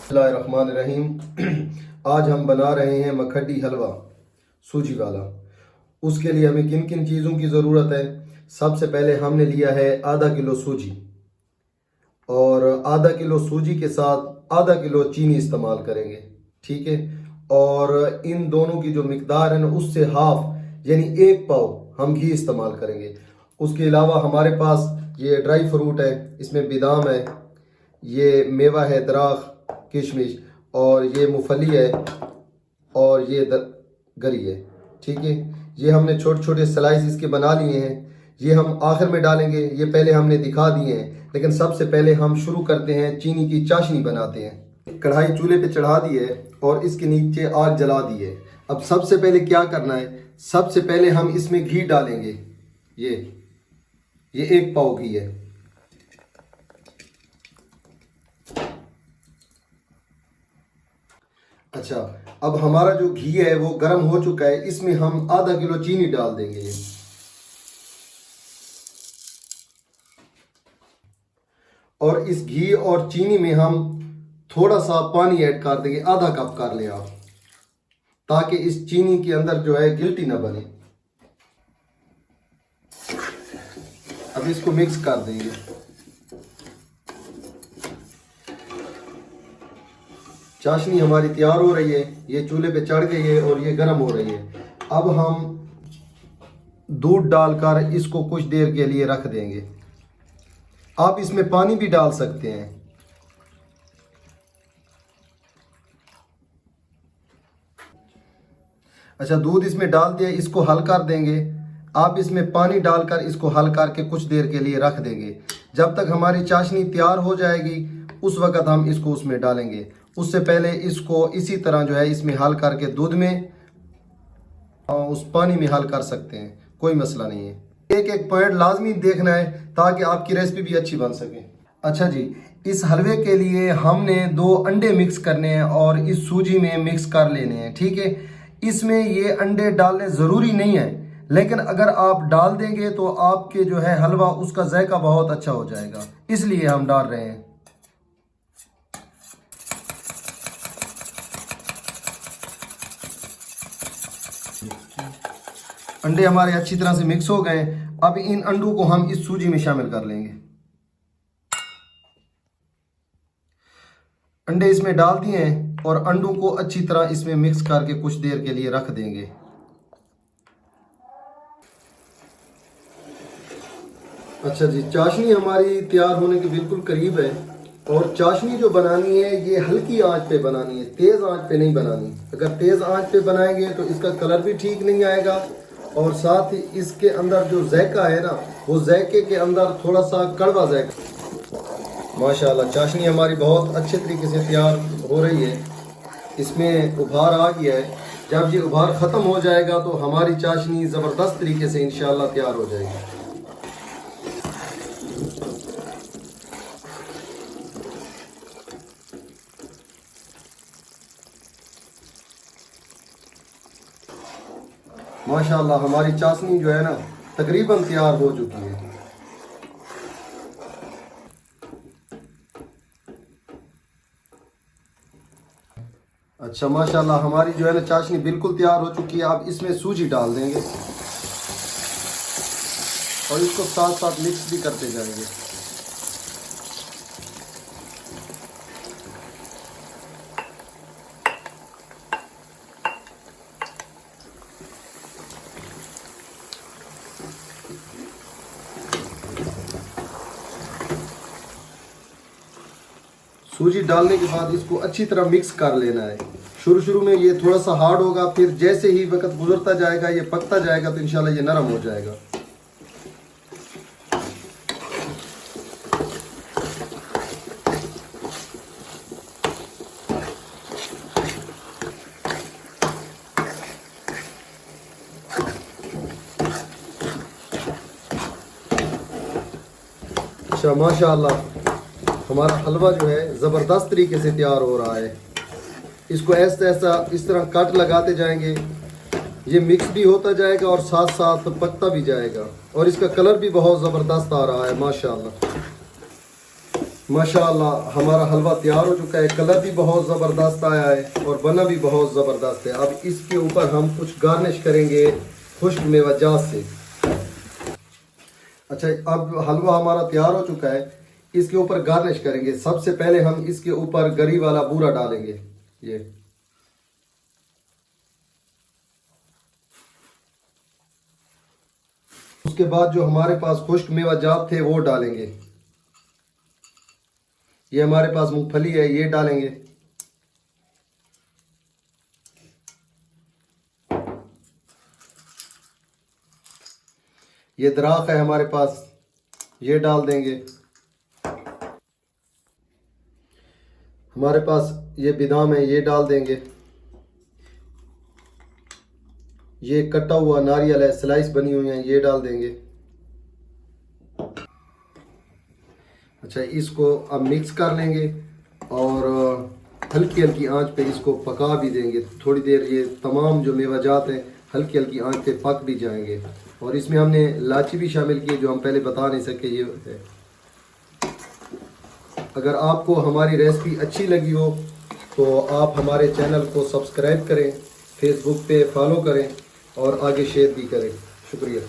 बिस्मिल्लाहिर्रहमानिर्रहीम। आज हम बना रहे हैं मखटी हलवा सूजी वाला। उसके लिए हमें किन किन चीज़ों की ज़रूरत है। सबसे पहले हमने लिया है आधा किलो सूजी, और आधा किलो सूजी के साथ आधा किलो चीनी इस्तेमाल करेंगे, ठीक है। और इन दोनों की जो मिकदार है ना, उससे हाफ यानी 1 पाव हम घी इस्तेमाल करेंगे। उसके अलावा हमारे पास ये ड्राई फ्रूट है, इसमें बादाम है, ये मेवा है दराख किशमिश, और ये मूंगफली है, और ये गरी है, ठीक है। ये हमने छोटे छोटे स्लाइस इसके बना लिए हैं। ये हम आखिर में डालेंगे, ये पहले हमने दिखा दिए हैं, लेकिन सबसे पहले हम शुरू करते हैं, चीनी की चाशनी बनाते हैं। कढ़ाई चूल्हे पे चढ़ा दी है और इसके नीचे आग जला दी है। अब सबसे पहले क्या करना है, सबसे पहले हम इसमें घी डालेंगे। ये 1 पाव घी है। अच्छा, अब हमारा जो घी है वो गर्म हो चुका है। इसमें हम आधा किलो चीनी डाल देंगे। और इस घी और चीनी में हम थोड़ा सा पानी ऐड कर देंगे, आधा कप कर लें आप, ताकि इस चीनी के अंदर जो है गिल्टी ना बने। अब इसको मिक्स कर देंगे। चाशनी हमारी तैयार हो रही है, ये चूल्हे पे चढ़ गई है और ये गर्म हो रही है। अब हम दूध डालकर इसको कुछ देर के लिए रख देंगे। आप इसमें पानी भी डाल सकते हैं। अच्छा, दूध इसमें डाल दिया, इसको हल कर देंगे। आप इसमें पानी डालकर इसको हल करके कुछ देर के लिए रख देंगे। जब तक हमारी चाशनी तैयार हो जाएगी उस वक़्त हम इसको उसमें डालेंगे। उससे पहले इसको इसी तरह जो है इसमें हल करके दूध में उस पानी में हल कर सकते हैं, कोई मसला नहीं है। एक एक पॉइंट लाजमी देखना है ताकि आपकी रेसिपी भी अच्छी बन सके। अच्छा जी, इस हलवे के लिए हमने 2 अंडे मिक्स करने हैं और इस सूजी में मिक्स कर लेने हैं, ठीक है। इसमें ये अंडे डालने ज़रूरी नहीं है, लेकिन अगर आप डाल देंगे तो आपके जो है हलवा उसका जायका बहुत अच्छा हो जाएगा, इसलिए हम डाल रहे हैं। अंडे हमारे अच्छी तरह से मिक्स हो गए। अब इन अंडों को हम इस सूजी में शामिल कर लेंगे। अंडे इसमें डाल दिए हैं और अंडों को अच्छी तरह इसमें मिक्स करके कुछ देर के लिए रख देंगे। अच्छा जी, चाशनी हमारी तैयार होने के बिल्कुल करीब है। और चाशनी जो बनानी है ये हल्की आंच पे बनानी है, तेज़ आंच पे नहीं बनानी। अगर तेज़ आंच पे बनाएंगे तो इसका कलर भी ठीक नहीं आएगा, और साथ ही इसके अंदर जो जायका है ना, वो जायके के अंदर थोड़ा सा कड़वा जायका। माशाल्लाह, चाशनी हमारी बहुत अच्छे तरीके से तैयार हो रही है। इसमें उभार आ गया है। जब ये उभार ख़त्म हो जाएगा तो हमारी चाशनी ज़बरदस्त तरीके से इंशाल्लाह तैयार हो जाएगी। माशाल्लाह, हमारी चाशनी जो है ना तकरीबन तैयार हो चुकी है। अच्छा, माशाल्लाह हमारी जो है ना चाशनी बिल्कुल तैयार हो चुकी है। अब इसमें सूजी डाल देंगे और इसको साथ साथ मिक्स भी करते जाएंगे। सूजी डालने के बाद इसको अच्छी तरह मिक्स कर लेना है। शुरू में ये थोड़ा सा हार्ड होगा, फिर जैसे ही वक्त गुजरता जाएगा, ये पकता जाएगा तो इंशाल्लाह ये नरम हो जाएगा। अच्छा, माशाल्लाह हमारा हलवा जो है ज़बरदस्त तरीके से तैयार हो रहा है। इसको ऐसा इस तरह कट लगाते जाएंगे, ये मिक्स भी होता जाएगा और साथ साथ पकता भी जाएगा, और इसका कलर भी बहुत ज़बरदस्त आ रहा है माशाल्लाह। माशाअल्लाह हमारा हलवा तैयार हो चुका है। कलर भी बहुत ज़बरदस्त आया है और बना भी बहुत ज़बरदस्त है। अब इसके ऊपर हम कुछ गार्निश करेंगे खुश्क मेवाजात से। अच्छा, अब हलवा हमारा तैयार हो चुका है, इसके ऊपर गार्निश करेंगे। सबसे पहले हम इसके ऊपर गरी वाला बूरा डालेंगे, ये उसके बाद जो हमारे पास खुश्क मेवाजात थे वो डालेंगे। ये हमारे पास मूंगफली है, ये डालेंगे। ये दराख है हमारे पास, ये डाल देंगे। हमारे पास ये बादाम है, ये डाल देंगे। ये कटा हुआ नारियल है, स्लाइस बनी हुई है, ये डाल देंगे। अच्छा, इसको अब मिक्स कर लेंगे और हल्की हल्की आंच पे इसको पका भी देंगे थोड़ी देर। ये तमाम जो मेवाजात हैं हल्की हल्की आंच पे पक भी जाएंगे। और इसमें हमने इलायची भी शामिल की जो हम पहले बता नहीं सके, ये है। अगर आपको हमारी रेसिपी अच्छी लगी हो तो आप हमारे चैनल को सब्सक्राइब करें, फेसबुक पे फॉलो करें और आगे शेयर भी करें। शुक्रिया।